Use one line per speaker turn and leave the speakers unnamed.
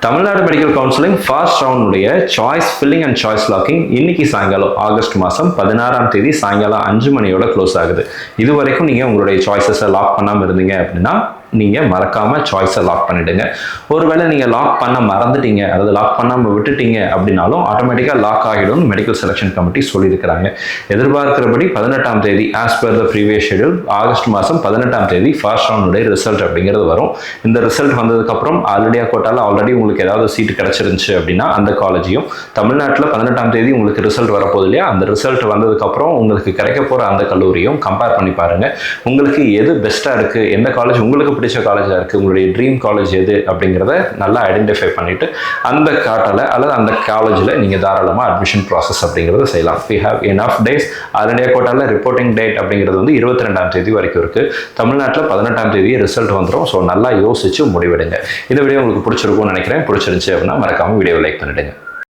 Tamil Nadu medical counselling first ரவுண்டுடைய choice filling and choice locking இன்னைக்கு சாயங்காலம் ஆகஸ்ட் மாதம் 16ஆம் தேதி சாயங்காலம் 5 மணியோட க்ளோஸ் ஆகுது. இது வரைக்கும் நீங்கள் உங்களுடைய சாய்ஸஸை லாக் பண்ணாமல் இருந்தீங்க அப்படின்னா நீங்கள் மறக்காமல் சாய்ஸை லாக் பண்ணிவிடுங்க. ஒருவேளை நீங்கள் லாக் பண்ண மறந்துட்டீங்க அல்லது லாக் பண்ணாமல் விட்டுட்டீங்க அப்படின்னாலும் ஆட்டோமேட்டிக்காக லாக் ஆகிடும் மெடிக்கல் செலெக்ஷன் கமிட்டி சொல்லியிருக்கிறாங்க. எதிர்பார்க்கிறபடி 18ஆம் தேதி as per the previous schedule August மாதம் 18ஆம் தேதி ஃபர்ஸ்ட் ரவுண்டுடைய ரிசல்ட் அப்படிங்கிறது வரும். இந்த ரிசல்ட் வந்ததுக்கப்புறம் ஆல்ரெடி உங்களுக்கு ஏதாவது சீட்டு கிடச்சிருந்துச்சு அப்படின்னா அந்த காலேஜையும் தமிழ்நாட்டில் 18ஆம் தேதி உங்களுக்கு ரிசல்ட் வரப்போகுது இல்லையா, அந்த ரிசல்ட் வந்ததுக்கப்புறம் உங்களுக்கு கிடைக்க போகிற அந்த கல்லூரியும் கம்பேர் பண்ணி பாருங்கள். உங்களுக்கு எது பெஸ்ட்டாக இருக்குது, எந்த காலேஜ் உங்களுக்கு பிடிச்ச காலேஜாக இருக்குது, உங்களுடைய ட்ரீம் காலேஜ் எது அப்படிங்கிறத நல்லா ஐடென்டிஃபை பண்ணிவிட்டு அந்த காட்டில் அல்லது அந்த காலேஜில் நீங்கள் தாராளமாக அட்மிஷன் ப்ராசஸ் அப்படிங்கிறத செய்யலாம். We have enough days. All India கோட்டாவில் ரிப்போர்ட்டிங் டேட் அப்படிங்கிறது வந்து 22ஆம் தேதி வரைக்கும் இருக்குது. தமிழ்நாட்டில் 18ஆம் தேதி ரிசல்ட் வந்துடும். ஸோ நல்லா யோசிச்சு முடிவெடுங்க. இந்த வீடியோ உங்களுக்கு பிடிச்சிருக்கும்னு நினைக்கிறேன். பிடிச்சிருந்துச்சு அப்படின்னா மறக்காமல் வீடியோவை லைக் பண்ணிவிடுங்க.